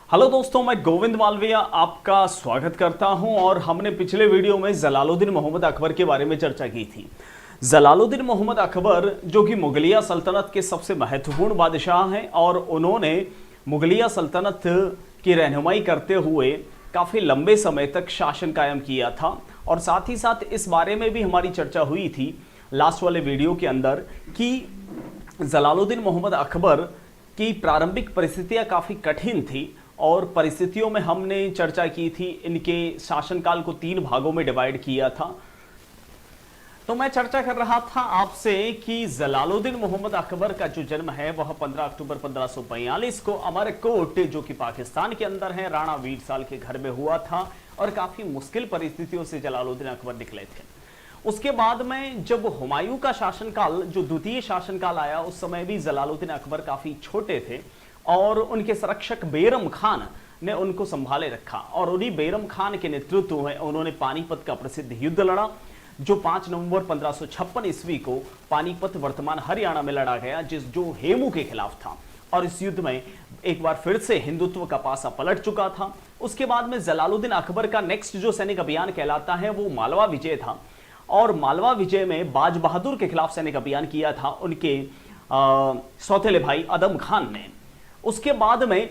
Hello दोस्तों, मैं गोविंद मालविया आपका स्वागत करता हूं। और हमने पिछले वीडियो में जलालुद्दीन मोहम्मद अकबर के बारे में चर्चा की थी। जलालुद्दीन मोहम्मद अकबर जो कि मुगलिया सल्तनत के सबसे महत्वपूर्ण बादशाह हैं और उन्होंने मुगलिया सल्तनत की रहनुमाई करते हुए काफ़ी लंबे समय तक शासन कायम किया था। और साथ ही साथ इस बारे में भी हमारी चर्चा हुई थी लास्ट वाले वीडियो के अंदर कि जलालुद्दीन मोहम्मद अकबर की प्रारंभिक परिस्थितियाँ काफ़ी कठिन थी और परिस्थितियों में हमने चर्चा की थी, इनके शासनकाल को 3 भागों में डिवाइड किया था। तो मैं चर्चा कर रहा था आपसे कि जलालुद्दीन मोहम्मद अकबर का जो जन्म है वह 15 अक्टूबर 1542 को अमरकोट जो कि पाकिस्तान के अंदर है राणा वीर साल के घर में हुआ था। और काफ़ी मुश्किल परिस्थितियों से जलालुद्दीन अकबर निकले थे। उसके बाद में जब हुमायूं का शासनकाल जो द्वितीय शासनकाल आया, उस समय भी जलालुद्दीन अकबर काफ़ी छोटे थे और उनके संरक्षक बैरम खान ने उनको संभाले रखा। और उन्हीं बैरम खान के नेतृत्व में उन्होंने पानीपत का प्रसिद्ध युद्ध लड़ा जो 5 नवंबर 1556 ईस्वी को पानीपत वर्तमान हरियाणा में लड़ा गया, जो हेमू के खिलाफ था। और इस युद्ध में एक बार फिर से हिंदुत्व का पासा पलट चुका था। उसके बाद में जलालुद्दीन अकबर का नेक्स्ट जो सैनिक अभियान कहलाता है वो मालवा विजय था। और मालवा विजय में बाज बहादुर के खिलाफ सैनिक अभियान किया था उनके सौतेले भाई आदम खान ने। उसके बाद में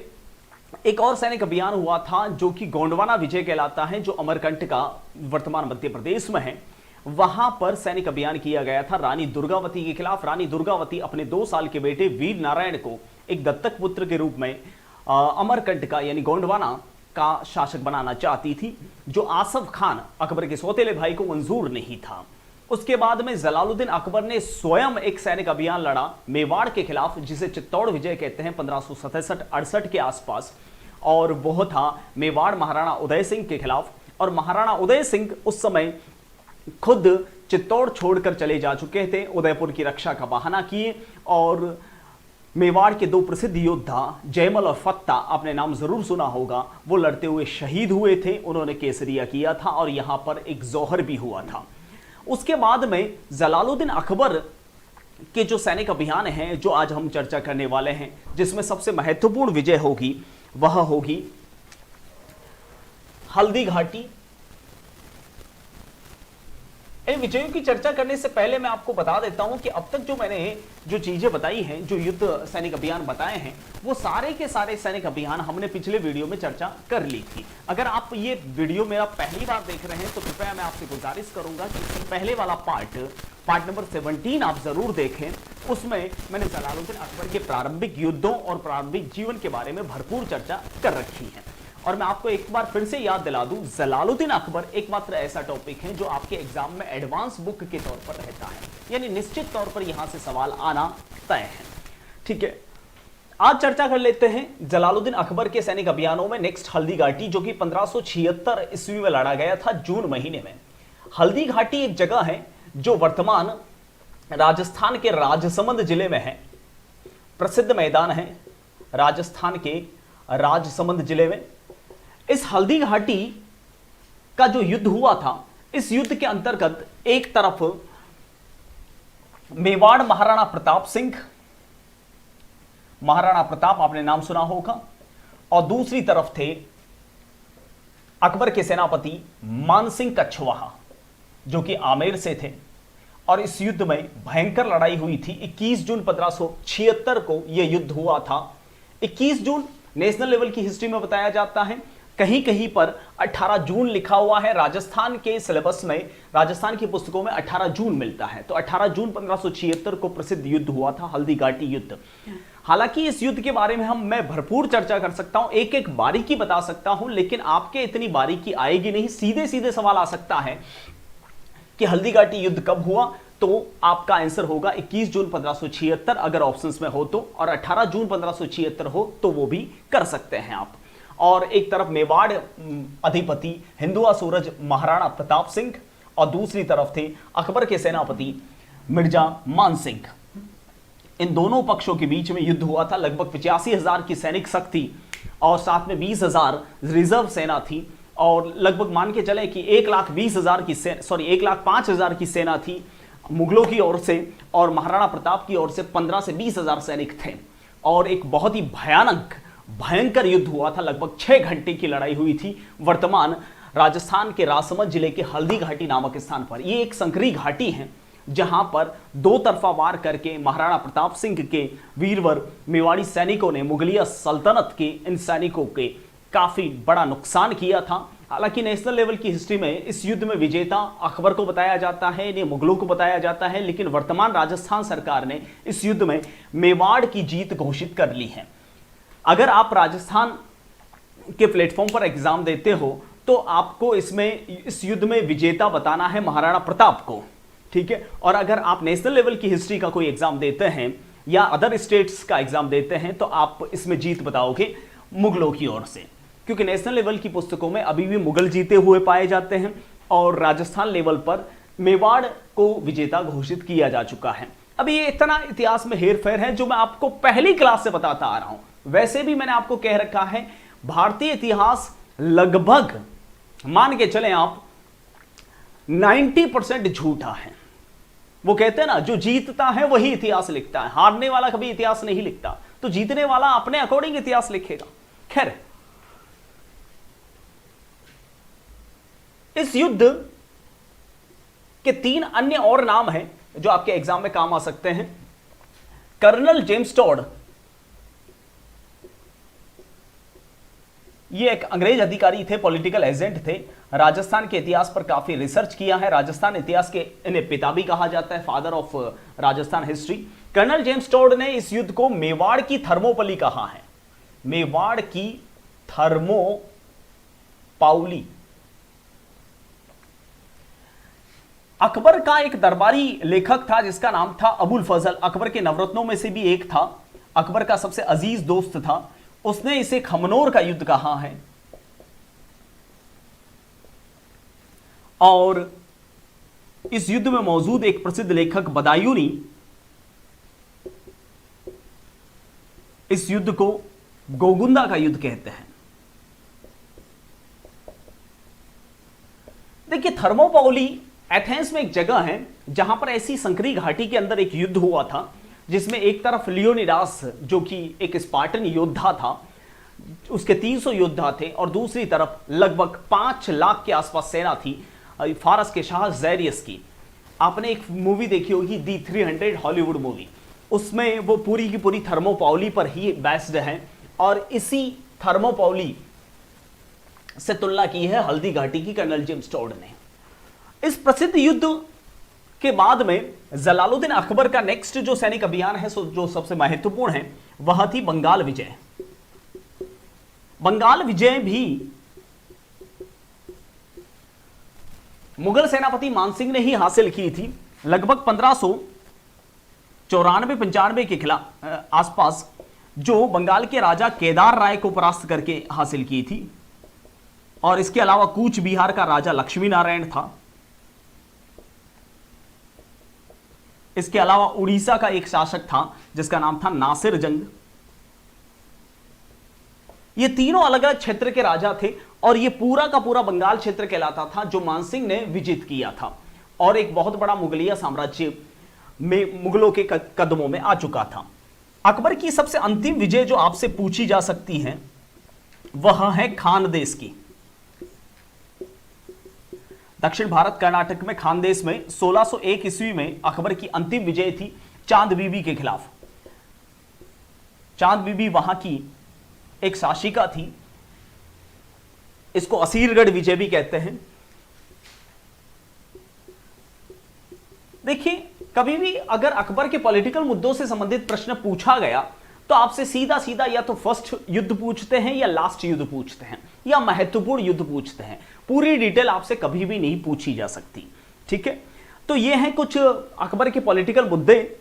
एक और सैनिक अभियान हुआ था जो कि गोंडवाना विजय कहलाता है, जो अमरकंटका वर्तमान मध्य प्रदेश में है। वहां पर सैनिक अभियान किया गया था रानी दुर्गावती के खिलाफ। रानी दुर्गावती अपने 2 साल के बेटे वीर नारायण को एक दत्तक पुत्र के रूप में अमरकंटका यानी गोंडवाना का शासक बनाना चाहती थी, जो आसफ खान अकबर के सौतेले भाई को मंजूर नहीं था। उसके बाद में जलालुद्दीन अकबर ने स्वयं एक सैनिक अभियान लड़ा मेवाड़ के खिलाफ, जिसे चित्तौड़ विजय कहते हैं 1567-68 के आसपास। और वह था मेवाड़ महाराणा उदय सिंह के खिलाफ। और महाराणा उदय सिंह उस समय खुद चित्तौड़ छोड़कर चले जा चुके थे, उदयपुर की रक्षा का बहाना किए। और मेवाड़ के 2 प्रसिद्ध योद्धा जयमल और फत्ता, आपने नाम जरूर सुना होगा, वो लड़ते हुए शहीद हुए थे। उन्होंने केसरिया किया था और यहां पर एक जौहर भी हुआ था। उसके बाद में जलालुद्दीन अकबर के जो सैनिक अभियान हैं जो आज हम चर्चा करने वाले हैं, जिसमें सबसे महत्वपूर्ण विजय होगी वह होगी हल्दी घाटी। इन विजयों की चर्चा करने से पहले मैं आपको बता देता हूं कि अब तक जो मैंने जो चीजें बताई हैं, जो युद्ध सैनिक अभियान बताए हैं, वो सारे के सारे सैनिक अभियान हमने पिछले वीडियो में चर्चा कर ली थी। अगर आप ये वीडियो मेरा पहली बार देख रहे हैं तो कृपया मैं आपसे गुजारिश करूंगा कि इससे पहले वाला पार्ट नंबर 17 आप जरूर देखें। उसमें मैंने जलालुद्दीन अकबर के प्रारंभिक युद्धों और प्रारंभिक जीवन के बारे में भरपूर चर्चा कर रखी है। और मैं आपको एक बार फिर से याद दिला दूं, जलालुद्दीन अकबर एकमात्र ऐसा टॉपिक है जो आपके एग्जाम में एडवांस बुक के तौर पर रहता है, यानी निश्चित तौर पर यहां से सवाल आना तय है। ठीक है, आज चर्चा कर लेते हैं जलालुद्दीन अकबर के सैनिक अभियानों में। नेक्स्ट हल्दी घाटी जो कि 1576 ईस्वी में लड़ा गया था जून महीने में। हल्दी घाटी एक जगह है जो वर्तमान राजस्थान के राजसमंद जिले में है। प्रसिद्ध मैदान है राजस्थान के राजसमंद जिले में। इस हल्दी घाटी का जो युद्ध हुआ था, इस युद्ध के अंतर्गत एक तरफ मेवाड़ महाराणा प्रताप सिंह, महाराणा प्रताप आपने नाम सुना होगा, और दूसरी तरफ थे अकबर के सेनापति मानसिंह कछवाहा जो कि आमेर से थे। और इस युद्ध में भयंकर लड़ाई हुई थी। 21 जून 1576 को यह युद्ध हुआ था। 21 जून नेशनल लेवल की हिस्ट्री में बताया जाता है, कहीं कहीं पर 18 जून लिखा हुआ है। राजस्थान के सिलेबस में, राजस्थान की पुस्तकों में 18 जून मिलता है। तो 18 जून 1576 को प्रसिद्ध युद्ध हुआ था हल्दी घाटी युद्ध। हालांकि इस युद्ध के बारे में मैं भरपूर चर्चा कर सकता हूं, एक एक बारीकी बता सकता हूं, लेकिन आपके इतनी बारीकी आएगी नहीं। सीधे सीधे सवाल आ सकता है कि हल्दी घाटी युद्ध कब हुआ, तो आपका आंसर होगा 21 जून 1576 अगर ऑप्शंस में हो तो, और 18 जून 1576 हो तो वो भी कर सकते हैं आप। और एक तरफ मेवाड़ अधिपति हिंदुआ सूरज महाराणा प्रताप सिंह और दूसरी तरफ थे अकबर के सेनापति मिर्जा मान सिंह। इन दोनों पक्षों के बीच में युद्ध हुआ था। लगभग 85,000 की सैनिक शक्ति और साथ में 20,000 रिजर्व सेना थी। और लगभग मान के चले कि 1,05,000 की सेना थी मुगलों की ओर से, और महाराणा प्रताप की ओर से 15 से 20,000 सैनिक थे। और एक बहुत ही भयानक भयंकर युद्ध हुआ था, लगभग 6 घंटे की लड़ाई हुई थी वर्तमान राजस्थान के राजसमंद जिले के हल्दी घाटी नामक स्थान पर। ये एक संकरी घाटी है जहां पर दो तरफा वार करके महाराणा प्रताप सिंह के वीरवर मेवाड़ी सैनिकों ने मुगलिया सल्तनत के इन सैनिकों के काफी बड़ा नुकसान किया था। हालांकि नेशनल लेवल की हिस्ट्री में इस युद्ध में विजेता अकबर को बताया जाता है, इन्हें मुगलों को बताया जाता है, लेकिन वर्तमान राजस्थान सरकार ने इस युद्ध में मेवाड़ की जीत घोषित कर ली है। अगर आप राजस्थान के प्लेटफॉर्म पर एग्जाम देते हो तो आपको इस युद्ध में विजेता बताना है महाराणा प्रताप को, ठीक है। और अगर आप नेशनल लेवल की हिस्ट्री का कोई एग्जाम देते हैं या अदर स्टेट्स का एग्जाम देते हैं तो आप इसमें जीत बताओगे मुगलों की ओर से, क्योंकि नेशनल लेवल की पुस्तकों में अभी भी मुगल जीते हुए पाए जाते हैं और राजस्थान लेवल पर मेवाड़ को विजेता घोषित किया जा चुका है। अभी ये इतना इतिहास में हेरफेर है जो मैं आपको पहली क्लास से बताता आ रहा हूं। वैसे भी मैंने आपको कह रखा है भारतीय इतिहास लगभग मान के चलें आप 90% झूठा है। वो कहते हैं ना, जो जीतता है वही इतिहास लिखता है, हारने वाला कभी इतिहास नहीं लिखता, तो जीतने वाला अपने अकॉर्डिंग इतिहास लिखेगा। खैर, इस युद्ध के 3 अन्य और नाम हैं जो आपके एग्जाम में काम आ सकते हैं। कर्नल जेम्स टॉड, ये एक अंग्रेज अधिकारी थे, पॉलिटिकल एजेंट थे, राजस्थान के इतिहास पर काफी रिसर्च किया है। राजस्थान इतिहास के इन्हें पिता भी कहा जाता है, father of Rajasthan history. Colonel James Tod ने इस युद्ध को मेवाड़ की थर्मोपली कहा है, मेवाड़ की थर्मोपाउली। अकबर का एक दरबारी लेखक था जिसका नाम था अबुल फजल, अकबर के नवरत्नों में से भी एक था, अकबर का सबसे अजीज दोस्त था। उसने इसे खमनोर का युद्ध कहा है और इस युद्ध में मौजूद एक प्रसिद्ध लेखक बदायूनी इस युद्ध को गोगुंदा का युद्ध कहते हैं। देखिए, थर्मोपाउली एथेंस में एक जगह है जहां पर ऐसी संकरी घाटी के अंदर एक युद्ध हुआ था जिसमें एक तरफ लियोनिडास जो कि एक स्पार्टन योद्धा था, उसके 300 योद्धा थे और दूसरी तरफ लगभग 5 लाख के आसपास सेना थी फारस के शाह ज़ेरियस की। आपने एक मूवी देखी होगी दी 300 हॉलीवुड मूवी, उसमें वो पूरी की पूरी थर्मोपाउली पर ही बेस्ड है और इसी थर्मोपाउली से तुलना की है हल्दी घाटी की कर्नल जेम्स टॉड ने। इस प्रसिद्ध युद्ध के बाद में जलालुद्दीन अकबर का नेक्स्ट जो सैनिक अभियान है जो सबसे महत्वपूर्ण है वह थी बंगाल विजय। बंगाल विजय भी मुगल सेनापति मानसिंह ने ही हासिल की थी, लगभग 1594-95 के खिलाफ आसपास, जो बंगाल के राजा केदार राय को परास्त करके हासिल की थी। और इसके अलावा कूच बिहार का राजा लक्ष्मी नारायण था। इसके अलावा उड़ीसा का एक शासक था जिसका नाम था नासिर जंग। ये तीनों अलग अलग क्षेत्र के राजा थे और ये पूरा का पूरा बंगाल क्षेत्र कहलाता था जो मानसिंह ने विजित किया था और एक बहुत बड़ा मुगलिया साम्राज्य में मुगलों के कदमों में आ चुका था। अकबर की सबसे अंतिम विजय जो आपसे पूछी जा सकती है वह है खानदेश की। दक्षिण भारत कर्नाटक में खानदेश में 1601 ईस्वी में अकबर की अंतिम विजय थी चांद बीबी के खिलाफ। चांद बीबी वहां की एक शासिका थी, इसको असीरगढ़ विजय भी कहते हैं। देखिए, कभी भी अगर अकबर के पॉलिटिकल मुद्दों से संबंधित प्रश्न पूछा गया तो आपसे सीधा सीधा या तो फर्स्ट युद्ध पूछते हैं या लास्ट युद्ध पूछते हैं या महत्वपूर्ण युद्ध पूछते हैं। पूरी डिटेल आपसे कभी भी नहीं पूछी जा सकती, ठीक है। तो ये हैं कुछ अकबर के पॉलिटिकल मुद्दे,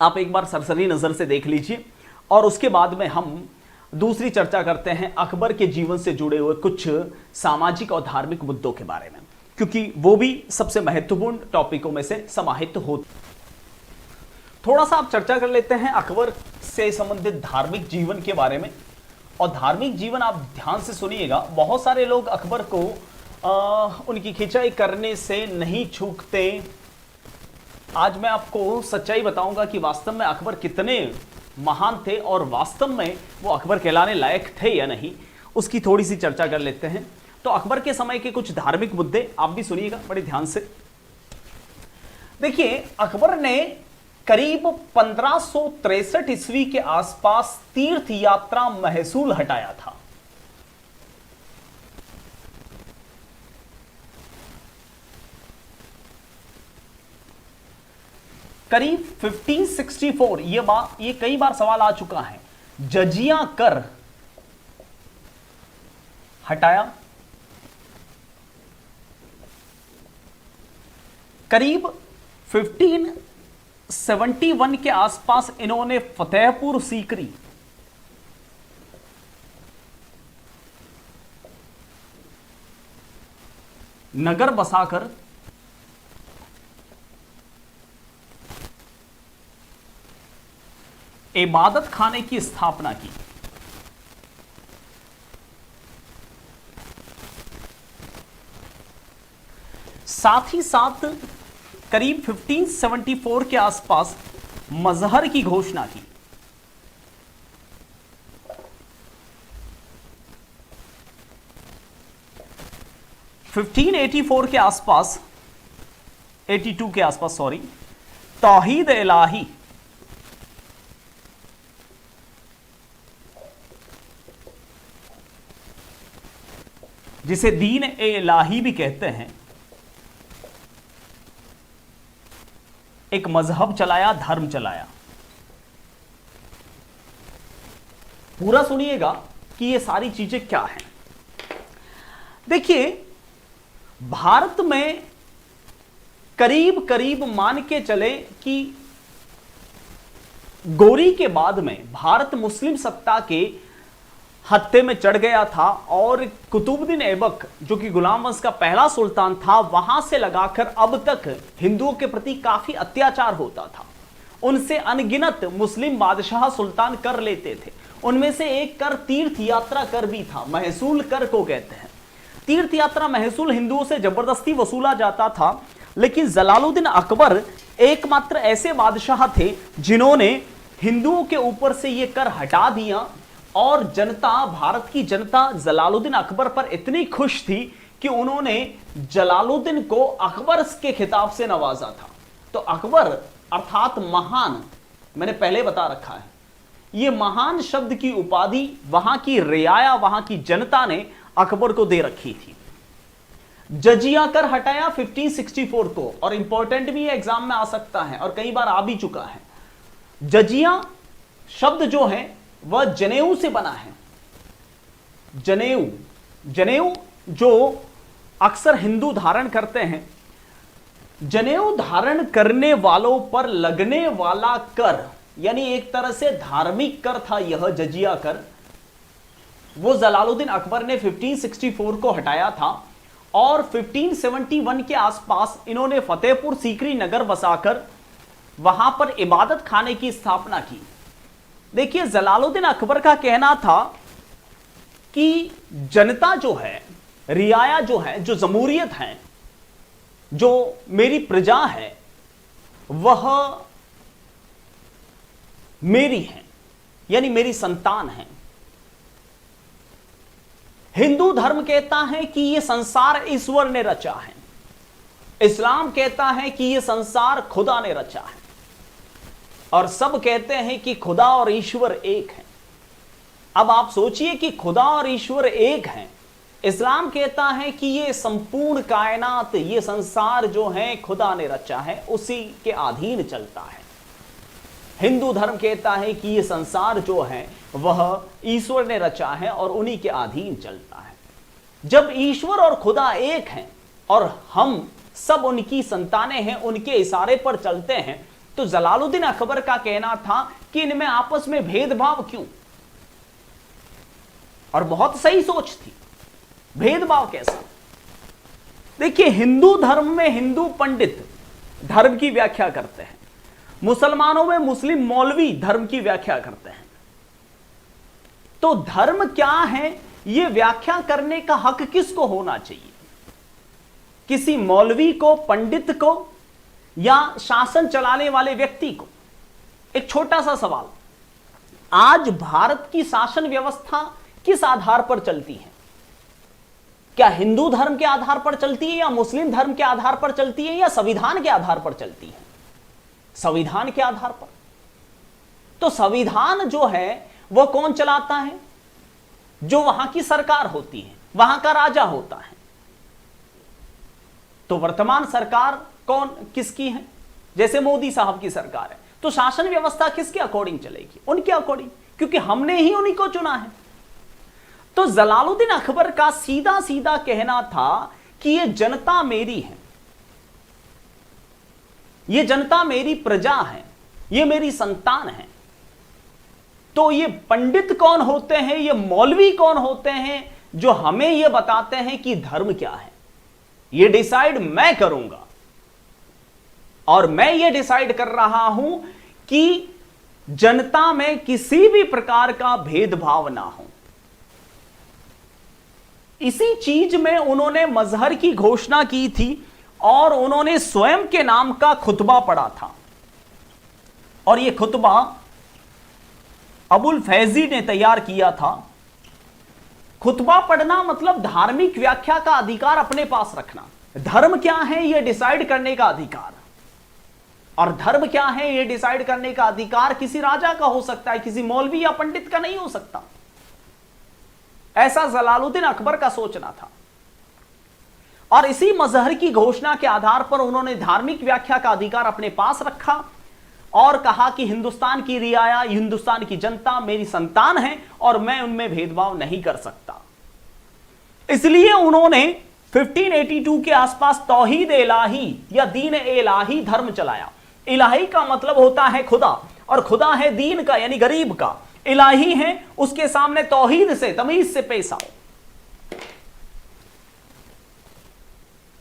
आप एक बार सरसरी नजर से देख लीजिए और उसके बाद में हम दूसरी चर्चा करते हैं अकबर के जीवन से जुड़े हुए कुछ सामाजिक और धार्मिक मुद्दों के बारे में, क्योंकि वो भी सबसे महत्वपूर्ण टॉपिकों में से समाहित होते। थोड़ा सा आप चर्चा कर लेते हैं अकबर से संबंधित धार्मिक जीवन के बारे में। और धार्मिक जीवन आप ध्यान से सुनिएगा, बहुत सारे लोग अकबर को उनकी खिंचाई करने से नहीं चूकते। आज मैं आपको सच्चाई बताऊंगा कि वास्तव में अकबर कितने महान थे और वास्तव में वो अकबर कहलाने लायक थे या नहीं, उसकी थोड़ी सी चर्चा कर लेते हैं। तो अकबर के समय के कुछ धार्मिक मुद्दे आप भी सुनिएगा बड़े ध्यान से। देखिए, अकबर ने करीब 1563 ईस्वी के आसपास तीर्थ यात्रा महसूल हटाया था। करीब 1564, ये कई बार सवाल आ चुका है, जजिया कर हटाया। करीब 1571 के आसपास इन्होंने फतेहपुर सीकरी नगर बसाकर इबादत खाने की स्थापना की। साथ ही साथ करीब 1574 के आसपास मजहर की घोषणा की। (1584 के आसपास, 82 के आसपास सॉरी, तौहीद इलाही जिसे दीन ए इलाही भी कहते हैं, एक मजहब चलाया, धर्म चलाया। पूरा सुनिएगा कि ये सारी चीजें क्या हैं। देखिए, भारत में करीब करीब मान के चले कि गोरी के बाद में भारत मुस्लिम सत्ता के हत्थे में चढ़ गया था और कुतुबुद्दीन ऐबक जो कि गुलाम वंश का पहला सुल्तान था, वहां से लगाकर अब तक हिंदुओं के प्रति काफी अत्याचार होता था। उनसे अनगिनत मुस्लिम बादशाह सुल्तान कर लेते थे। उनमें से एक कर तीर्थ यात्रा कर भी था, महसूल कर को कहते हैं। तीर्थ यात्रा महसूल हिंदुओं से जबरदस्ती वसूला जाता था, लेकिन जलालुद्दीन अकबर एकमात्र ऐसे बादशाह थे जिन्होंने हिंदुओं के ऊपर से यह कर हटा दिया और जनता, भारत की जनता जलालुद्दीन अकबर पर इतनी खुश थी कि उन्होंने जलालुद्दीन को अकबर के खिताब से नवाजा था। तो अकबर अर्थात महान, मैंने पहले बता रखा है, यह महान शब्द की उपाधि वहां की रियाया, वहां की जनता ने अकबर को दे रखी थी। जजिया कर हटाया 1564 को, और इंपॉर्टेंट भी एग्जाम में आ सकता है और कई बार आ भी चुका है। जजिया शब्द जो है वह जनेऊ से बना है। जनेऊ, जनेऊ जो अक्सर हिंदू धारण करते हैं, जनेऊ धारण करने वालों पर लगने वाला कर, यानी एक तरह से धार्मिक कर था यह जजिया कर, वो जलालुद्दीन अकबर ने 1564 को हटाया था और 1571 के आसपास इन्होंने फतेहपुर सीकरी नगर बसाकर वहां पर इबादत खाने की स्थापना की। देखिए, जलालुद्दीन अकबर का कहना था कि जनता जो है, रियाया जो है, जो जमहूरियत है, जो मेरी प्रजा है, वह मेरी है, यानी मेरी संतान है। हिंदू धर्म कहता है कि यह संसार ईश्वर ने रचा है। इस्लाम कहता है कि यह संसार खुदा ने रचा है। और सब कहते हैं कि खुदा और ईश्वर एक है। अब आप सोचिए कि खुदा और ईश्वर एक हैं। इस्लाम कहता है कि ये संपूर्ण कायनात, ये संसार जो है खुदा ने रचा है, उसी के अधीन चलता है। हिंदू धर्म कहता है कि ये संसार जो है वह ईश्वर ने रचा है और उन्हीं के अधीन चलता है। जब ईश्वर और खुदा एक हैं और हम सब उनकी संतानें हैं, उनके इशारे पर चलते हैं, तो जलालुद्दीन अकबर का कहना था कि इनमें आपस में भेदभाव क्यों? और बहुत सही सोच थी। भेदभाव कैसा? देखिए, हिंदू धर्म में हिंदू पंडित धर्म की व्याख्या करते हैं, मुसलमानों में मुस्लिम मौलवी धर्म की व्याख्या करते हैं। तो धर्म क्या है, यह व्याख्या करने का हक किसको होना चाहिए? किसी मौलवी को, पंडित को, या शासन चलाने वाले व्यक्ति को? एक छोटा सा सवाल, आज भारत की शासन व्यवस्था किस आधार पर चलती है? क्या हिंदू धर्म के आधार पर चलती है, या मुस्लिम धर्म के आधार पर चलती है, या संविधान के आधार पर चलती है? संविधान के आधार पर। तो संविधान जो है वह कौन चलाता है? जो वहां की सरकार होती है, वहां का राजा होता है। तो वर्तमान सरकार किसकी है? जैसे मोदी साहब की सरकार है, तो शासन व्यवस्था किसके अकॉर्डिंग चलेगी? उनके अकॉर्डिंग, क्योंकि हमने ही उन्हीं को चुना है। तो जलालुद्दीन अकबर का सीधा सीधा कहना था कि ये जनता मेरी है, ये जनता मेरी प्रजा है, ये मेरी संतान है। तो ये पंडित कौन होते हैं, ये मौलवी कौन होते हैं जो हमें ये बताते हैं कि धर्म क्या है? ये डिसाइड मैं करूंगा, और मैं ये डिसाइड कर रहा हूं कि जनता में किसी भी प्रकार का भेदभाव ना हो। इसी चीज में उन्होंने मजहर की घोषणा की थी, और उन्होंने स्वयं के नाम का खुतबा पढ़ा था। और यह खुतबा अबुल फैजी ने तैयार किया था। खुतबा पढ़ना मतलब धार्मिक व्याख्या का अधिकार अपने पास रखना। धर्म क्या है यह डिसाइड करने का अधिकार, और धर्म क्या है यह डिसाइड करने का अधिकार किसी राजा का हो सकता है, किसी मौलवी या पंडित का नहीं हो सकता। ऐसा जलालुद्दीन अकबर का सोचना था। और इसी मजहर की घोषणा के आधार पर उन्होंने धार्मिक व्याख्या का अधिकार अपने पास रखा और कहा कि हिंदुस्तान की रियाया, हिंदुस्तान की जनता मेरी संतान है और मैं उनमें भेदभाव नहीं कर सकता। इसलिए उन्होंने 1582 के आसपास तौहीद इलाही या दीन इलाही धर्म चलाया। इलाही का मतलब होता है खुदा, और खुदा है दीन का यानी गरीब का। इलाही है उसके सामने तौहीद से, तमीज से पेश आओ।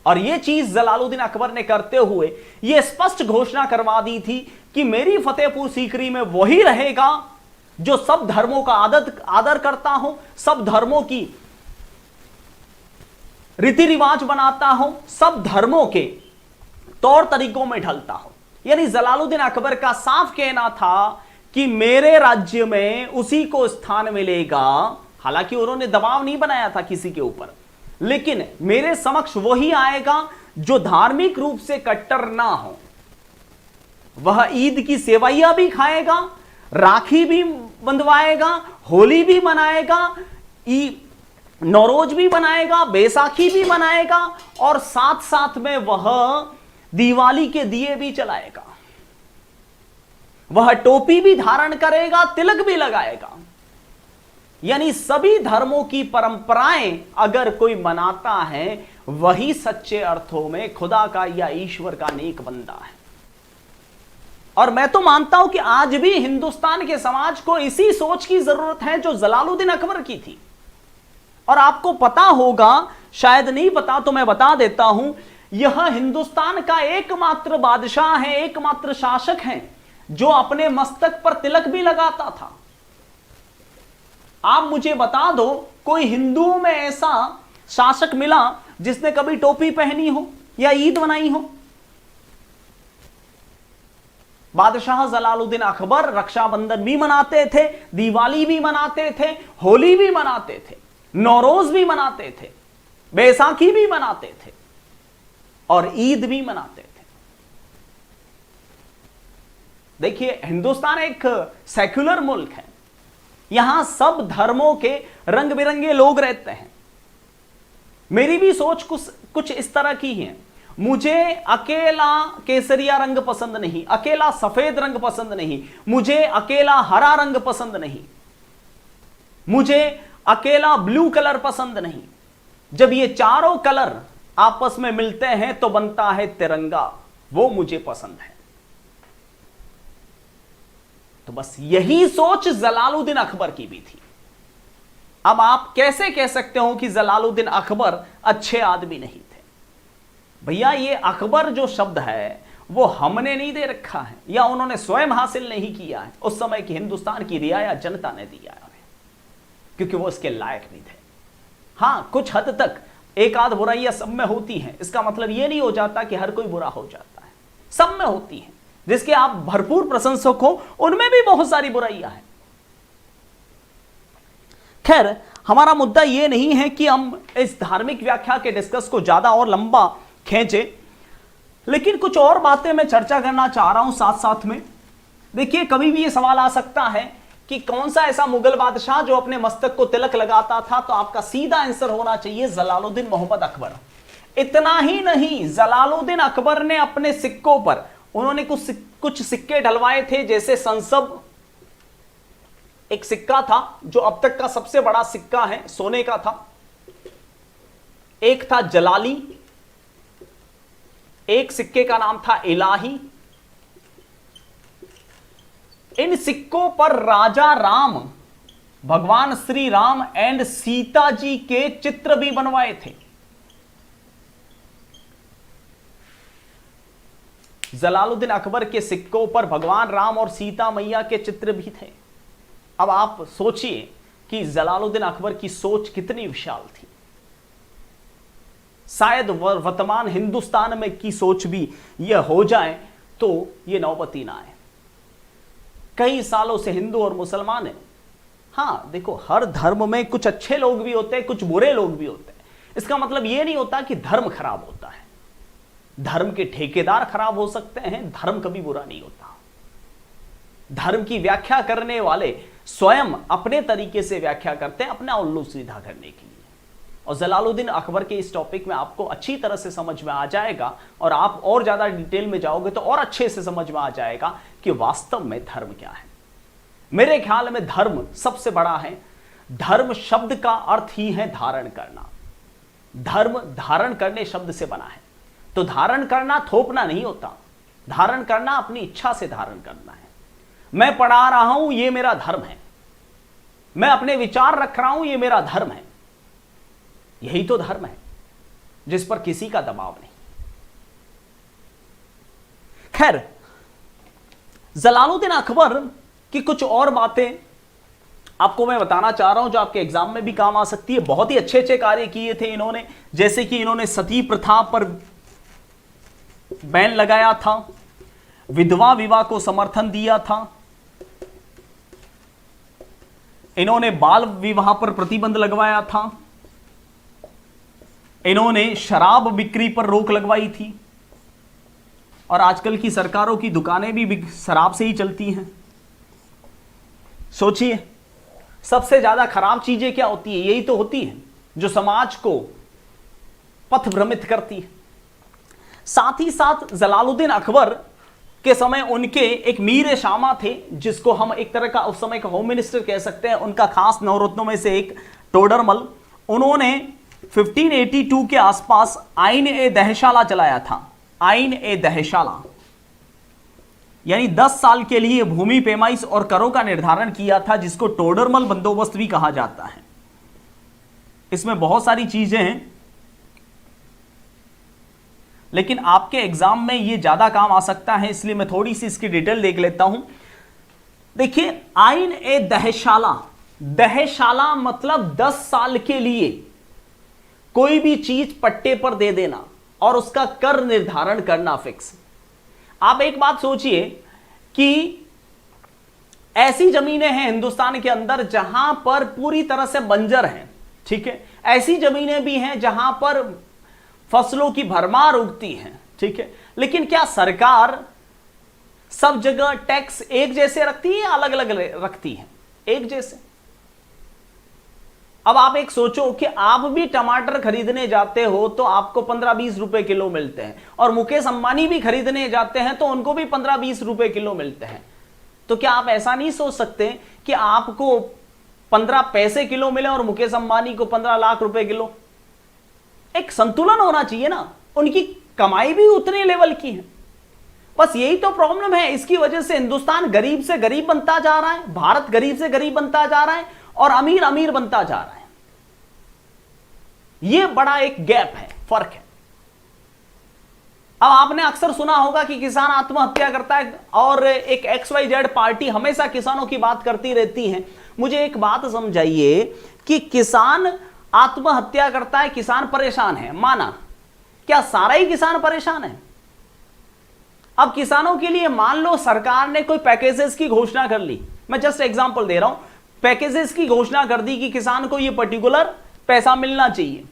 और यह चीज जलालुद्दीन अकबर ने करते हुए यह स्पष्ट घोषणा करवा दी थी कि मेरी फतेहपुर सीकरी में वही रहेगा जो सब धर्मों का आदर करता हो, सब धर्मों की रीति रिवाज बनाता हो, सब धर्मों के तौर तरीकों में ढलता हो। यानी जलालुद्दीन अकबर का साफ कहना था कि मेरे राज्य में उसी को स्थान मिलेगा। हालांकि उन्होंने दबाव नहीं बनाया था किसी के ऊपर, लेकिन मेरे समक्ष वही आएगा जो धार्मिक रूप से कट्टर ना हो। वह ईद की सेवैया भी खाएगा, राखी भी बंधवाएगा, होली भी मनाएगा, नौरोज भी बनाएगा, बैसाखी भी मनाएगा, और साथ साथ में वह दिवाली के दिए भी चलाएगा। वह टोपी भी धारण करेगा, तिलक भी लगाएगा। यानी सभी धर्मों की परंपराएं अगर कोई मनाता है, वही सच्चे अर्थों में खुदा का या ईश्वर का नेक बंदा है। और मैं तो मानता हूं कि आज भी हिंदुस्तान के समाज को इसी सोच की जरूरत है जो जलालुद्दीन अकबर की थी। और आपको पता होगा, शायद नहीं पता तो मैं बता देता हूं, यह हिंदुस्तान का एकमात्र बादशाह है, एकमात्र शासक है जो अपने मस्तक पर तिलक भी लगाता था। आप मुझे बता दो कोई हिंदुओं में ऐसा शासक मिला जिसने कभी टोपी पहनी हो या ईद मनाई हो? बादशाह जलालुद्दीन अकबर रक्षाबंधन भी मनाते थे, दिवाली भी मनाते थे, होली भी मनाते थे, नौरोज भी मनाते थे, बैसाखी भी मनाते थे, और ईद भी मनाते थे। देखिए, हिंदुस्तान एक सेक्युलर मुल्क है। यहां सब धर्मों के रंग बिरंगे लोग रहते हैं। मेरी भी सोच कुछ इस तरह की है। मुझे अकेला केसरिया रंग पसंद नहीं, अकेला सफेद रंग पसंद नहीं, मुझे अकेला हरा रंग पसंद नहीं, मुझे अकेला ब्लू कलर पसंद नहीं। जब ये चारों कलर आपस में मिलते हैं तो बनता है तिरंगा, वो मुझे पसंद है। तो बस यही सोच जलालुद्दीन अकबर की भी थी। अब आप कैसे कह सकते हो कि जलालुद्दीन अकबर अच्छे आदमी नहीं थे? भैया, ये अकबर जो शब्द है वो हमने नहीं दे रखा है, या उन्होंने स्वयं हासिल नहीं किया है। उस समय की हिंदुस्तान की रियाया जनता ने दिया है, क्योंकि वो इसके लायक नहीं थे। हां, कुछ हद तक एक आध बुराइयां सब में होती हैं। इसका मतलब ये नहीं हो जाता कि हर कोई बुरा हो जाता है, सब में होती है। जिसके आप भरपूर प्रशंसक हो, उनमें भी बहुत सारी बुराइयां हैं। खैर, हमारा मुद्दा यह नहीं है कि हम इस धार्मिक व्याख्या के डिस्कस को ज्यादा और लंबा खींचे, लेकिन कुछ और बातें मैं चर्चा करना चाह रहा हूं साथ साथ में। देखिए, कभी भी यह सवाल आ सकता है कि कौन सा ऐसा मुगल बादशाह जो अपने मस्तक को तिलक लगाता था, तो आपका सीधा आंसर होना चाहिए जलालुद्दीन मोहम्मद अकबर। इतना ही नहीं, जलालुद्दीन अकबर ने अपने सिक्कों पर उन्होंने कुछ सिक्के ढलवाए थे, जैसे संसब एक सिक्का था जो अब तक का सबसे बड़ा सिक्का है, सोने का था। एक था जलाली, एक सिक्के का नाम था इलाही। इन सिक्कों पर राजा राम, भगवान श्री राम एंड सीता जी के चित्र भी बनवाए थे। जलालुद्दीन अकबर के सिक्कों पर भगवान राम और सीता मैया के चित्र भी थे। अब आप सोचिए कि जलालुद्दीन अकबर की सोच कितनी विशाल थी। शायद वर्तमान हिंदुस्तान में की सोच भी यह हो जाए तो यह नौबती ना आए। कई सालों से हिंदू और मुसलमान है। हाँ देखो, हर धर्म में कुछ अच्छे लोग भी होते हैं, कुछ बुरे लोग भी होते हैं। इसका मतलब यह नहीं होता कि धर्म खराब होता है। धर्म के ठेकेदार खराब हो सकते हैं, धर्म कभी बुरा नहीं होता। धर्म की व्याख्या करने वाले स्वयं अपने तरीके से व्याख्या करते हैं, अपना उल्लू सीधा करने के लिए। और जलालुद्दीन अकबर के इस टॉपिक में आपको अच्छी तरह से समझ में आ जाएगा, और आप और ज्यादा डिटेल में जाओगे तो और अच्छे से समझ में आ जाएगा कि वास्तव में धर्म क्या है। मेरे ख्याल में धर्म सबसे बड़ा है। धर्म शब्द का अर्थ ही है धारण करना। धर्म धारण करने शब्द से बना है। तो धारण करना थोपना नहीं होता। धारण करना अपनी इच्छा से धारण करना है। मैं पढ़ा रहा हूं, यह मेरा धर्म है। मैं अपने विचार रख रहा हूं, यह मेरा धर्म है। यही तो धर्म है, जिस पर किसी का दबाव नहीं। खैर, जलालुद्दीन अकबर की कुछ और बातें आपको मैं बताना चाह रहा हूं जो आपके एग्जाम में भी काम आ सकती है। बहुत ही अच्छे अच्छे कार्य किए थे इन्होंने, जैसे कि इन्होंने सती प्रथा पर बैन लगाया था, विधवा विवाह को समर्थन दिया था, इन्होंने बाल विवाह पर प्रतिबंध लगवाया था, इन्होंने शराब बिक्री पर रोक लगवाई थी, और आजकल की सरकारों की दुकानें भी शराब से ही चलती हैं। सोचिए, सबसे ज्यादा खराब चीजें क्या होती है? यही तो होती है जो समाज को पथ भ्रमित करती है। साथ ही साथ जलालुद्दीन अकबर के समय उनके एक मीर शामा थे, जिसको हम एक तरह का उस समय का होम मिनिस्टर कह सकते हैं। उनका खास नवरत्नों में से एक टोडरमल, उन्होंने 1582 के आसपास आइन ए दहशाला चलाया था। आइन ए दहशाला यानी 10 साल के लिए भूमि पैमाइश और करों का निर्धारण किया था, जिसको टोडरमल बंदोबस्त भी कहा जाता है। इसमें बहुत सारी चीजें हैं, लेकिन आपके एग्जाम में ये ज्यादा काम आ सकता है, इसलिए मैं थोड़ी सी इसकी डिटेल देख लेता हूं। देखिए, आइन ए दहशाला, दहशाला मतलब 10 साल के लिए कोई भी चीज पट्टे पर दे देना और उसका कर निर्धारण करना फिक्स। आप एक बात सोचिए कि ऐसी जमीनें हैं हिंदुस्तान के अंदर जहां पर पूरी तरह से बंजर हैं, ठीक है। ऐसी जमीनें भी हैं जहां पर फसलों की भरमार उगती हैं, ठीक है। लेकिन क्या सरकार सब जगह टैक्स एक जैसे रखती है या अलग अलग रखती है? एक जैसे। अब आप एक सोचो कि आप भी टमाटर खरीदने जाते हो तो आपको 15-20 रुपए किलो मिलते हैं, और मुकेश अंबानी भी खरीदने जाते हैं तो उनको भी 15-20 रुपए किलो मिलते हैं। तो क्या आप ऐसा नहीं सोच सकते कि आपको 15 पैसे किलो मिले और मुकेश अंबानी को 15 लाख रुपए किलो? एक संतुलन होना चाहिए ना। उनकी कमाई भी उतने लेवल की है। बस यही तो प्रॉब्लम है। इसकी वजह से हिंदुस्तान गरीब से गरीब बनता जा रहा है, भारत गरीब से गरीब बनता जा रहा है, और अमीर अमीर बनता जा रहा है। यह बड़ा एक गैप है, फर्क है। अब आपने अक्सर सुना होगा कि किसान आत्महत्या करता है, और एक XYZ पार्टी हमेशा किसानों की बात करती रहती है। मुझे एक बात समझाइए कि किसान आत्महत्या करता है, किसान परेशान है, माना, क्या सारा ही किसान परेशान है? अब किसानों के लिए मान लो सरकार ने कोई पैकेजेस की घोषणा कर ली, मैं जस्ट एग्जांपल दे रहा हूं, पैकेजेस की घोषणा कर दी कि किसान को ये पर्टिकुलर पैसा मिलना चाहिए।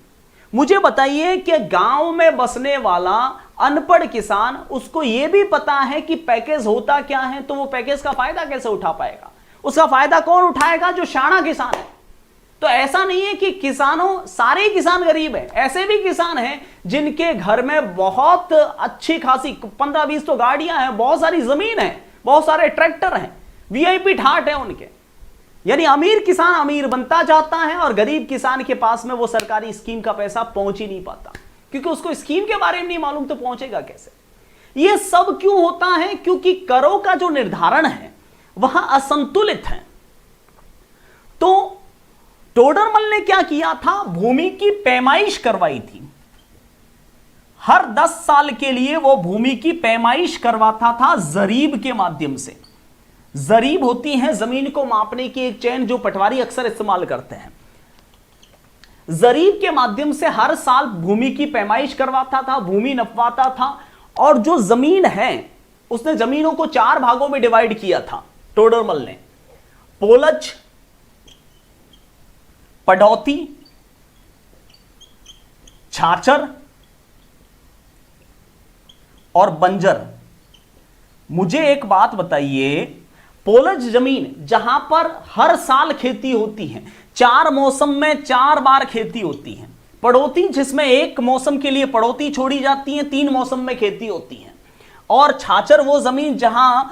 मुझे बताइए कि गांव में बसने वाला अनपढ़ किसान, उसको यह भी पता है कि पैकेज होता क्या है, तो वो पैकेज का फायदा कैसे उठा पाएगा? उसका फायदा कौन उठाएगा? जो शाणा किसान है। तो ऐसा नहीं है कि किसानों, सारे किसान गरीब हैं, ऐसे भी किसान हैं जिनके घर में बहुत अच्छी खासी 15-20 तो गाड़ियां हैं, बहुत सारी जमीन है, बहुत सारे ट्रैक्टर हैं, वीआईपी ठाट है उनके। यानी अमीर किसान अमीर बनता जाता है और गरीब किसान के पास में वो सरकारी स्कीम का पैसा पहुंच ही नहीं पाता, क्योंकि उसको स्कीम के बारे में नहीं मालूम, तो पहुंचेगा कैसे? ये सब क्यों होता है? क्योंकि करों का जो निर्धारण है वह असंतुलित है। तो टोडरमल ने क्या किया था? भूमि की पैमाइश करवाई थी। हर 10 साल के लिए वो भूमि की पैमाइश करवाता था जरीब के माध्यम से। जरीब होती है जमीन को मापने की एक चेन, जो पटवारी अक्सर इस्तेमाल करते हैं। जरीब के माध्यम से हर साल भूमि की पैमाइश करवाता था, भूमि नपवाता था, और जो जमीन है उसने जमीनों को 4 भागों में डिवाइड किया था टोडरमल ने। पोलज, पडौती, छाछर और बंजर। मुझे एक बात बताइए, पोलज जमीन जहां पर हर साल खेती होती है, 4 मौसम में 4 बार खेती होती है। पड़ोती जिसमें एक मौसम के लिए पड़ोती छोड़ी जाती है, 3 मौसम में खेती होती है। और छाछर वो जमीन जहां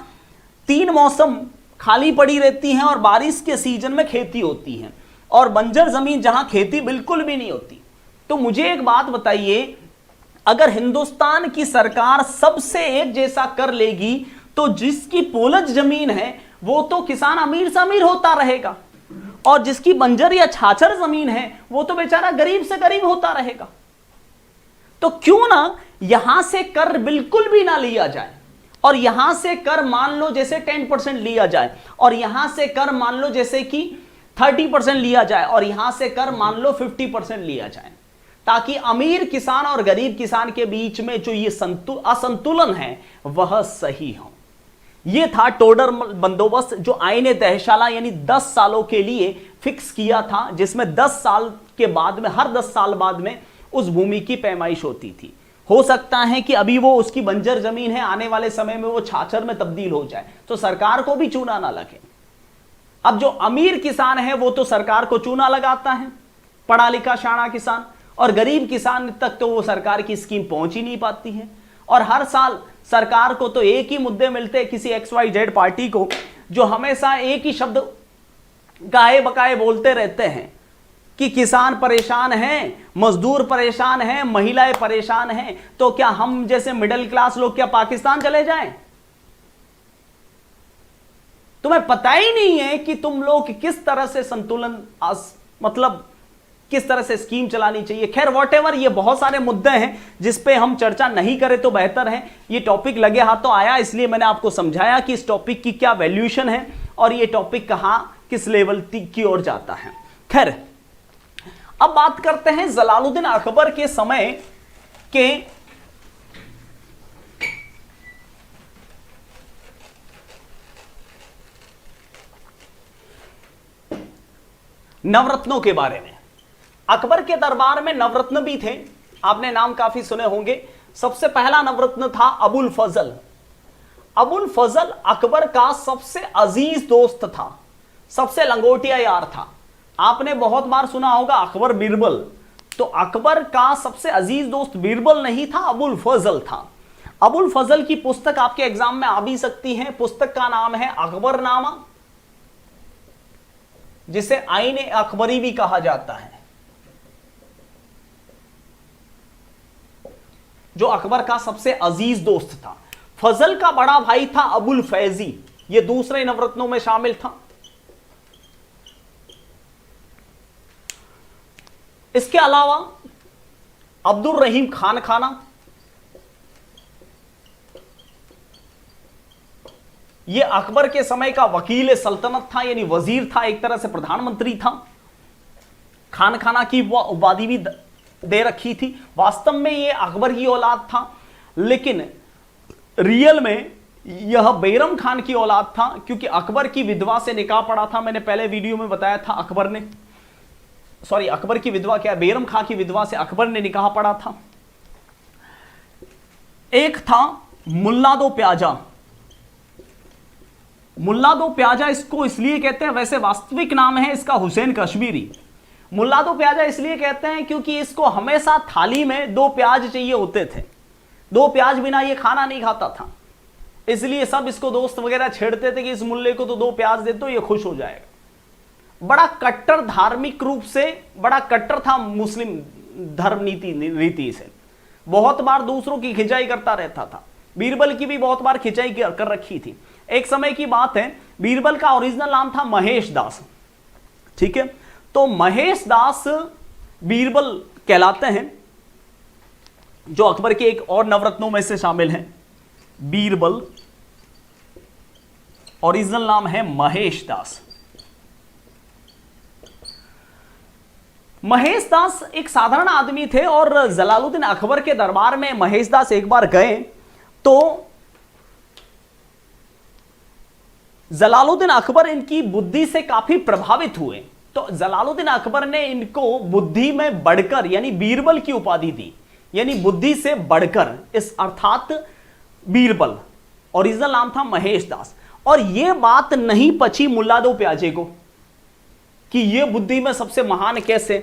3 मौसम खाली पड़ी रहती है और बारिश के सीजन में खेती होती है। और बंजर जमीन जहां खेती बिल्कुल भी नहीं होती। तो मुझे एक बात बताइए, अगर हिंदुस्तान की सरकार सबसे एक जैसा कर लेगी तो जिसकी पोलज जमीन है वो तो किसान अमीर से अमीर होता रहेगा, और जिसकी बंजर या छाछर जमीन है वो तो बेचारा गरीब से गरीब होता रहेगा। तो क्यों ना यहां से कर बिल्कुल भी ना लिया जाए, और यहां से कर मान लो जैसे 10% लिया जाए, और यहां से कर मान लो जैसे कि 30% लिया जाए, और यहां से कर मान लो 50% लिया जाए, ताकि अमीर किसान और गरीब किसान के बीच में जो ये असंतुलन है वह सही हो। यह था टोडरमल बंदोबस्त, जो आईने तहशाला यानी 10 सालों के लिए फिक्स किया था, जिसमें 10 साल के बाद में, हर 10 साल बाद में उस भूमि की पैमाइश होती थी। हो सकता है कि अभी वो उसकी बंजर जमीन है, आने वाले समय में वो छाछर में तब्दील हो जाए, तो सरकार को भी चूना ना लगे। अब जो अमीर किसान है वो तो सरकार को चूना लगाता है, पढ़ा लिखा शाणा किसान, और गरीब किसान तक तो वो सरकार की स्कीम पहुंच ही नहीं पाती है। और हर साल सरकार को तो एक ही मुद्दे मिलते हैं किसी XYZ पार्टी को, जो हमेशा एक ही शब्द गाए बकाए बोलते रहते हैं कि किसान परेशान हैं, मजदूर परेशान हैं, महिलाएं परेशान हैं। तो क्या हम जैसे मिडिल क्लास लोग क्या पाकिस्तान चले जाएं? तुम्हें पता ही नहीं है कि तुम लोग किस तरह से संतुलन, मतलब किस तरह से स्कीम चलानी चाहिए। खैर व्हाटएवर, ये बहुत सारे मुद्दे हैं जिस पे हम चर्चा नहीं करें तो बेहतर है। ये टॉपिक लगे हाथों आया, इसलिए मैंने आपको समझाया कि इस टॉपिक की क्या वैल्यूएशन है और ये टॉपिक कहां किस लेवल की ओर जाता है। खैर अब बात करते हैं जलालुद्दीन अकबर के समय के नवरत्नों के बारे में। अकबर के दरबार में नवरत्न भी थे, आपने नाम काफी सुने होंगे। सबसे पहला नवरत्न था अबुल फजल। अबुल फजल अकबर का सबसे अजीज दोस्त था, सबसे लंगोटिया यार था। आपने बहुत बार सुना होगा अकबर बीरबल, तो अकबर का सबसे अजीज दोस्त बीरबल नहीं था, अबुल फजल था। अबुल फजल की पुस्तक आपके एग्जाम में आ भी सकती है। पुस्तक का नाम है अकबरनामा, जिसे आईने अकबरी भी कहा जाता है। जो अकबर का सबसे अजीज दोस्त था। फजल का बड़ा भाई था अबुल फैजी, ये दूसरे नवरत्नों में शामिल था। इसके अलावा अब्दुल रहीम खान खाना, यह अकबर के समय का वकील सल्तनत था, यानी वजीर था, एक तरह से प्रधानमंत्री था। खान खाना की वो उपाधि भी दे रखी थी। वास्तव में ये अकबर की औलाद था, लेकिन रियल में यह बैरम खान की औलाद था, क्योंकि अकबर की विधवा से निकाह पड़ा था। मैंने पहले वीडियो में बताया था अकबर की विधवा क्या, बैरम खान की विधवा से अकबर ने निकाह पड़ा था। एक था मुल्ला दो प्याजा। मुल्ला दो प्याजा इसको इसलिए कहते हैं, वैसे वास्तविक नाम है इसका हुसैन कश्मीरी। मुल्ला दो प्याजा इसलिए कहते हैं क्योंकि इसको हमेशा थाली में 2 प्याज चाहिए होते थे, 2 प्याज बिना ये खाना नहीं खाता था। इसलिए सब इसको दोस्त वगैरह छेड़ते थे कि इस मुल्ले को तो 2 प्याज दे दो, ये खुश हो जाएगा। बड़ा कट्टर, धार्मिक रूप से बड़ा कट्टर था मुस्लिम धर्म रीति से। बहुत बार दूसरों की खिंचाई करता रहता था। बीरबल की भी बहुत बार खिंचाई कर रखी थी। एक समय की बात है, बीरबल का ओरिजिनल नाम था महेश दास, ठीक है। तो महेश दास बीरबल कहलाते हैं, जो अकबर के एक और नवरत्नों में से शामिल हैं। बीरबल ओरिजिनल नाम है महेश दास। महेश दास एक साधारण आदमी थे और जलालुद्दीन अकबर के दरबार में महेश दास एक बार गए तो जलालुद्दीन अकबर इनकी बुद्धि से काफी प्रभावित हुए। तो जलालुद्दीन अकबर ने इनको बुद्धि में बढ़कर यानी बीरबल की उपाधि दी, यानी बुद्धि से बढ़कर, इस अर्थात बीरबल। ओरिजिनल नाम था महेश दास। और यह बात नहीं पची मुल्ला दो प्याजे को कि यह बुद्धि में सबसे महान कैसे।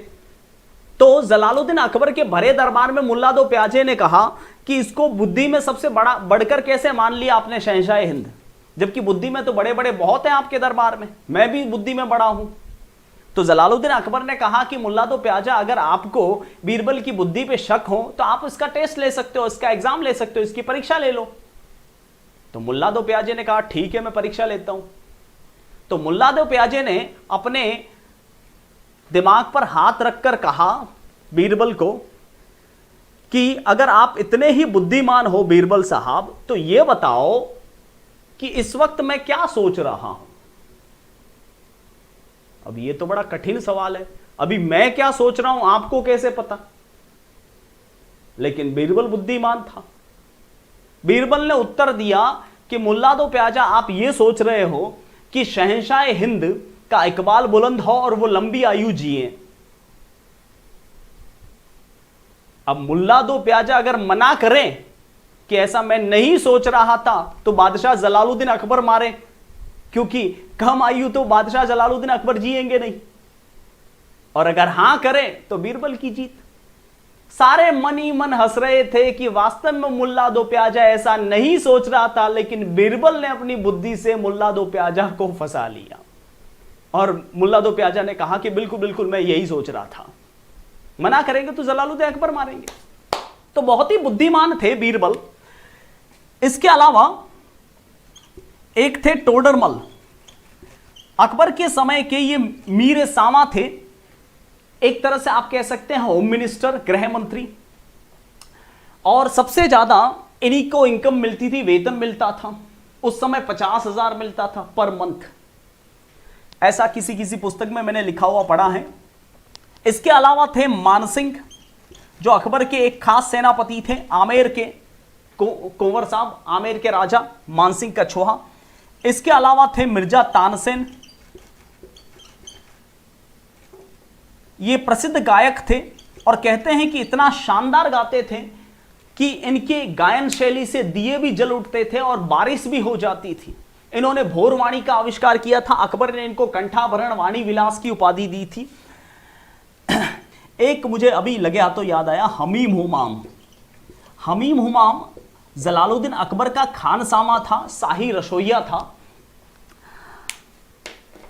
तो जलालुद्दीन अकबर के भरे दरबार में मुल्ला दो प्याजे ने कहा कि इसको बुद्धि में सबसे बड़ा बढ़कर कैसे मान लिया आपने शहंशाह हिंद, जबकि बुद्धि में तो बड़े बड़े बहुत हैं आपके दरबार में, मैं भी बुद्धि में बड़ा हूं। तो जलालुद्दीन अकबर ने कहा कि मुल्ला दो प्याजा, अगर आपको बीरबल की बुद्धि पे शक हो तो आप इसका टेस्ट ले सकते हो, इसका एग्जाम ले सकते हो, इसकी परीक्षा ले लो। तो मुल्ला दो प्याजे ने कहा ठीक है, मैं परीक्षा लेता हूं। तो मुल्ला दो प्याजे ने अपने दिमाग पर हाथ रखकर कहा बीरबल को कि अगर आप इतने ही बुद्धिमान हो बीरबल साहब, तो यह बताओ कि इस वक्त मैं क्या सोच रहा हूं। अब ये तो बड़ा कठिन सवाल है, अभी मैं क्या सोच रहा हूं आपको कैसे पता। लेकिन बीरबल बुद्धिमान था। बीरबल ने उत्तर दिया कि मुल्ला दो प्याजा, आप ये सोच रहे हो कि शहंशाह हिंद का इकबाल बुलंद हो और वो लंबी आयु जिए। अब मुल्ला दो प्याजा अगर मना करें कि ऐसा मैं नहीं सोच रहा था, तो बादशाह जलालुद्दीन अकबर मारे, क्योंकि कम आयु तो बादशाह जलालुद्दीन अकबर जिएंगे नहीं। और अगर हां करें तो बीरबल की जीत। सारे मन ही मन हंस रहे थे कि वास्तव में मुल्ला दो प्याजा ऐसा नहीं सोच रहा था, लेकिन बीरबल ने अपनी बुद्धि से मुल्ला दो प्याजा को फंसा लिया। और मुल्ला दो प्याजा ने कहा कि बिल्कुल बिल्कुल मैं यही सोच रहा था, मना करेंगे तो जलालुद्दीन अकबर मारेंगे। तो बहुत ही बुद्धिमान थे बीरबल। इसके अलावा एक थे टोडरमल, अकबर के समय के ये मीर सामा थे, एक तरह से आप कह सकते हैं होम मिनिस्टर, गृह मंत्री। और सबसे ज्यादा इन्हीं को इनकम मिलती थी, वेतन मिलता था उस समय 50,000 मिलता था पर मंथ, ऐसा किसी किसी पुस्तक में मैंने लिखा हुआ पढ़ा है। इसके अलावा थे मानसिंह, जो अकबर के एक खास सेनापति थे, आमेर के कुंवर साहब, आमेर के राजा मानसिंह का छोहा। इसके अलावा थे मिर्जा तानसेन, ये प्रसिद्ध गायक थे और कहते हैं कि इतना शानदार गाते थे कि इनके गायन शैली से दिए भी जल उठते थे और बारिश भी हो जाती थी। इन्होंने भोरवाणी का आविष्कार किया था, अकबर ने इनको कंठाभरण वाणी विलास की उपाधि दी थी। एक मुझे अभी लगे हाथों याद आया, हमीम हुमाम। हमीम हुमाम जलालुद्दीन अकबर का खानसामा था, शाही रसोइया था।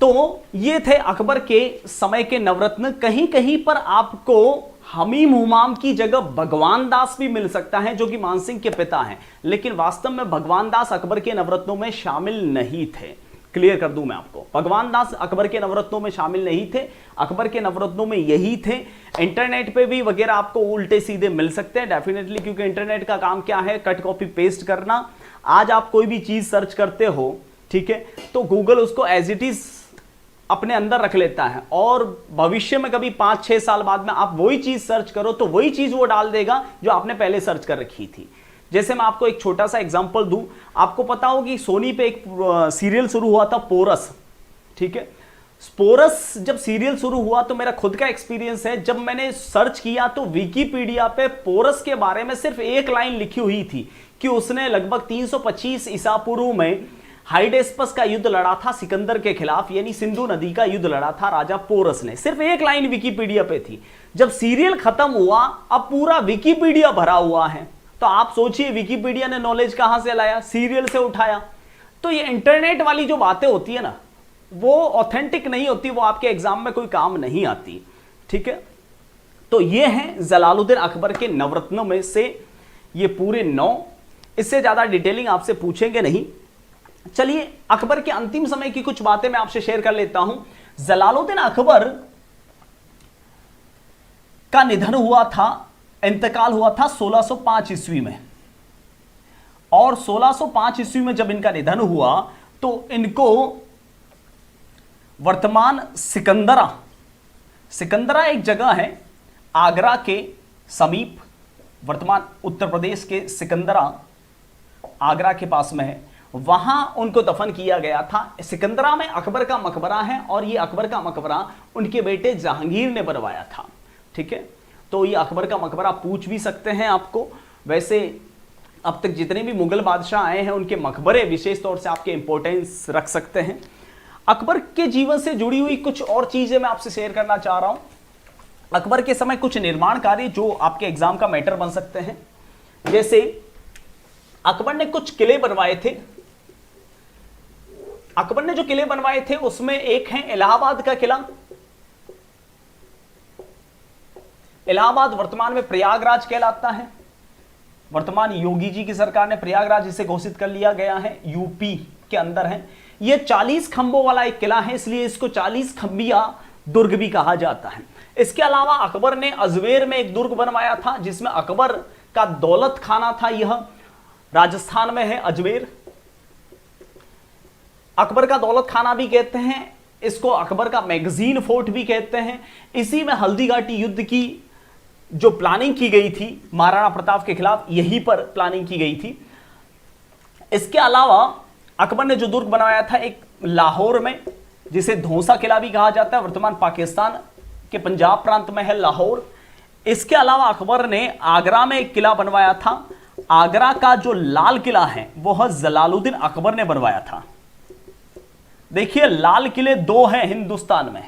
तो ये थे अकबर के समय के नवरत्न। कहीं कहीं पर आपको हमीम हुमाम की जगह भगवान दास भी मिल सकता है, जो कि मानसिंह के पिता हैं, लेकिन वास्तव में भगवान दास अकबर के नवरत्नों में शामिल नहीं थे। क्लियर कर दूं मैं आपको, भगवान दास अकबर के नवरत्नों में शामिल नहीं थे, अकबर के नवरत्नों में यही थे। इंटरनेट पे भी वगैरह आपको उल्टे सीधे मिल सकते हैं डेफिनेटली, क्योंकि इंटरनेट का काम क्या है, कट कॉपी पेस्ट करना। आज आप कोई भी चीज सर्च करते हो, ठीक है, तो गूगल उसको एज इट इज अपने अंदर रख लेता है, और भविष्य में कभी 5-6 साल बाद में आप वही चीज सर्च करो तो वही चीज वो डाल देगा जो आपने पहले सर्च कर रखी थी। जैसे मैं आपको एक छोटा सा एग्जांपल दूं, आपको पता हो कि सोनी पे एक सीरियल शुरू हुआ था पोरस, ठीक है। पोरस जब सीरियल शुरू हुआ तो मेरा खुद का एक्सपीरियंस है, जब मैंने सर्च किया तो विकिपीडिया पे पोरस के बारे में सिर्फ एक लाइन लिखी हुई थी कि उसने लगभग 325 ईसा पूर्व में हाइडेस्पस का युद्ध लड़ा था सिकंदर के खिलाफ, यानी सिंधु नदी का युद्ध लड़ा था राजा पोरस ने। सिर्फ एक लाइन विकिपीडिया पे थी। जब सीरियल खत्म हुआ अब पूरा विकिपीडिया भरा हुआ है, तो आप सोचिए विकिपीडिया ने नॉलेज कहां से लाया? सीरियल से उठाया। तो ये इंटरनेट वाली जो बातें होती है ना, वो ऑथेंटिक नहीं होती, वो आपके एग्जाम में कोई काम नहीं आती, ठीक है। तो ये हैं जलालुद्दीन अकबर के नवरत्नों में से ये पूरे 9। इससे ज्यादा डिटेलिंग आपसे पूछेंगे नहीं। चलिए अकबर के अंतिम समय की कुछ बातें मैं आपसे शेयर कर लेता हूं। जलालुद्दीन अकबर का निधन हुआ था, इंतकाल हुआ था 1605 ईस्वी में, और 1605 ईस्वी में जब इनका निधन हुआ तो इनको वर्तमान सिकंदरा एक जगह है आगरा के समीप, वर्तमान उत्तर प्रदेश के सिकंदरा आगरा के पास में है, वहां उनको दफन किया गया था। सिकंदरा में अकबर का मकबरा है और ये अकबर का मकबरा उनके बेटे जहांगीर ने बनवाया था, ठीक है। तो ये अकबर का मकबरा पूछ भी सकते हैं आपको। वैसे अब तक जितने भी मुगल बादशाह आए हैं उनके मकबरे विशेष तौर से आपके इंपॉर्टेंस रख सकते हैं। अकबर के जीवन से जुड़ी हुई कुछ और चीजें मैं आपसे शेयर करना चाह रहा हूं। अकबर के समय कुछ निर्माण कार्य जो आपके एग्जाम का मैटर बन सकते हैं। जैसे अकबर ने कुछ किले बनवाए थे। अकबर ने जो किले बनवाए थे उसमें एक है इलाहाबाद का किला। इलाहाबाद वर्तमान में प्रयागराज कहलाता है। वर्तमान योगी जी की सरकार ने प्रयागराज इसे घोषित कर लिया गया है, यूपी के अंदर है। यह 40 खंभों वाला एक किला है, इसलिए इसको 40 खंभिया दुर्ग भी कहा जाता है। इसके अलावा अकबर ने अजमेर में एक दुर्ग बनवाया था जिसमें अकबर का दौलत खाना था। यह राजस्थान में है अजमेर। अकबर का दौलत खाना भी कहते हैं इसको, अकबर का मैगजीन फोर्ट भी कहते हैं। इसी में हल्दी घाटी युद्ध की जो प्लानिंग की गई थी महाराणा प्रताप के खिलाफ, यहीं पर प्लानिंग की गई थी। इसके अलावा अकबर ने जो दुर्ग बनवाया था एक लाहौर में, जिसे धौसा किला भी कहा जाता है, वर्तमान पाकिस्तान के पंजाब प्रांत में है लाहौर। इसके अलावा अकबर ने आगरा में एक किला बनवाया था। आगरा का जो लाल किला है वह जलालुद्दीन अकबर ने बनवाया था। देखिए लाल किले 2 हैं हिंदुस्तान में,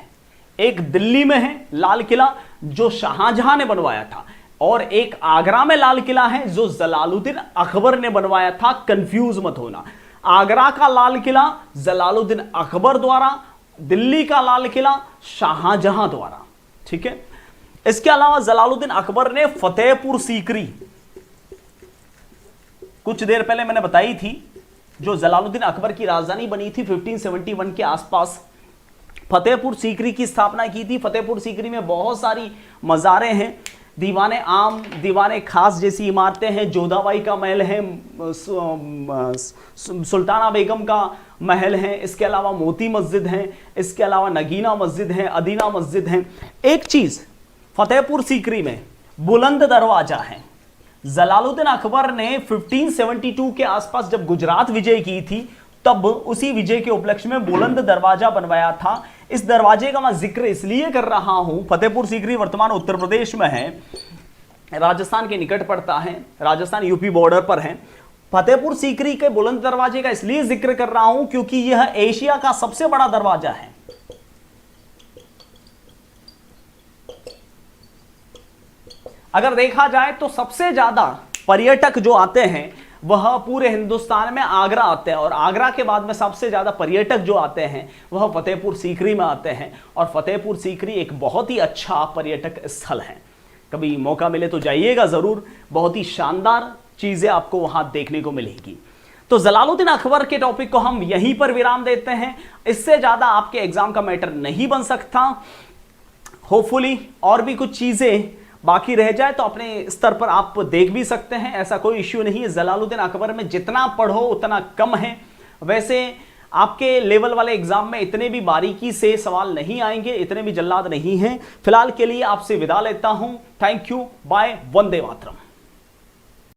एक दिल्ली में है लाल किला जो शाहजहां ने बनवाया था, और एक आगरा में लाल किला है जो जलालुद्दीन अकबर ने बनवाया था। कंफ्यूज मत होना, आगरा का लाल किला जलालुद्दीन अकबर द्वारा, दिल्ली का लाल किला शाहजहां द्वारा, ठीक है। इसके अलावा जलालुद्दीन अकबर ने फतेहपुर सीकरी, कुछ देर पहले मैंने बताई थी, जो जलालुद्दीन अकबर की राजधानी बनी थी 1571 के आसपास, फतेहपुर सीकरी की स्थापना की थी। फतेहपुर सीकरी में बहुत सारी मज़ारें हैं, दीवाने आम, दीवाने खास जैसी इमारतें हैं, जोधाबाई का महल है, सुल्ताना बेगम का महल है, इसके अलावा मोती मस्जिद है, इसके अलावा नगीना मस्जिद है, अदीना मस्जिद है। एक चीज़ फतेहपुर सीकरी में बुलंद दरवाजा है। जलालुद्दीन अकबर ने 1572 के आसपास जब गुजरात विजय की थी तब उसी विजय के उपलक्ष्य में बुलंद दरवाजा बनवाया था। इस दरवाजे का मैं जिक्र इसलिए कर रहा हूं, फतेहपुर सीकरी वर्तमान उत्तर प्रदेश में है, राजस्थान के निकट पड़ता है, राजस्थान यूपी बॉर्डर पर है। फतेहपुर सीकरी के बुलंद दरवाजे का इसलिए जिक्र कर रहा हूं क्योंकि यह एशिया का सबसे बड़ा दरवाजा है। अगर देखा जाए तो सबसे ज्यादा पर्यटक जो आते हैं वह पूरे हिंदुस्तान में आगरा आते हैं, और आगरा के बाद में सबसे ज्यादा पर्यटक जो आते हैं वह फतेहपुर सीकरी में आते हैं। और फतेहपुर सीकरी एक बहुत ही अच्छा पर्यटक स्थल है, कभी मौका मिले तो जाइएगा जरूर, बहुत ही शानदार चीजें आपको वहां देखने को मिलेगी। तो जलालुद्दीन अकबर के टॉपिक को हम यहीं पर विराम देते हैं, इससे ज्यादा आपके एग्जाम का मैटर नहीं बन सकता। होपफुली और भी कुछ चीजें बाकी रह जाए तो अपने स्तर पर आप देख भी सकते हैं, ऐसा कोई इश्यू नहीं है। जलालुद्दीन अकबर में जितना पढ़ो उतना कम है। वैसे आपके लेवल वाले एग्जाम में इतने भी बारीकी से सवाल नहीं आएंगे, इतने भी जल्लाद नहीं हैं। फिलहाल के लिए आपसे विदा लेता हूं। Thank you, bye, Vande Mataram.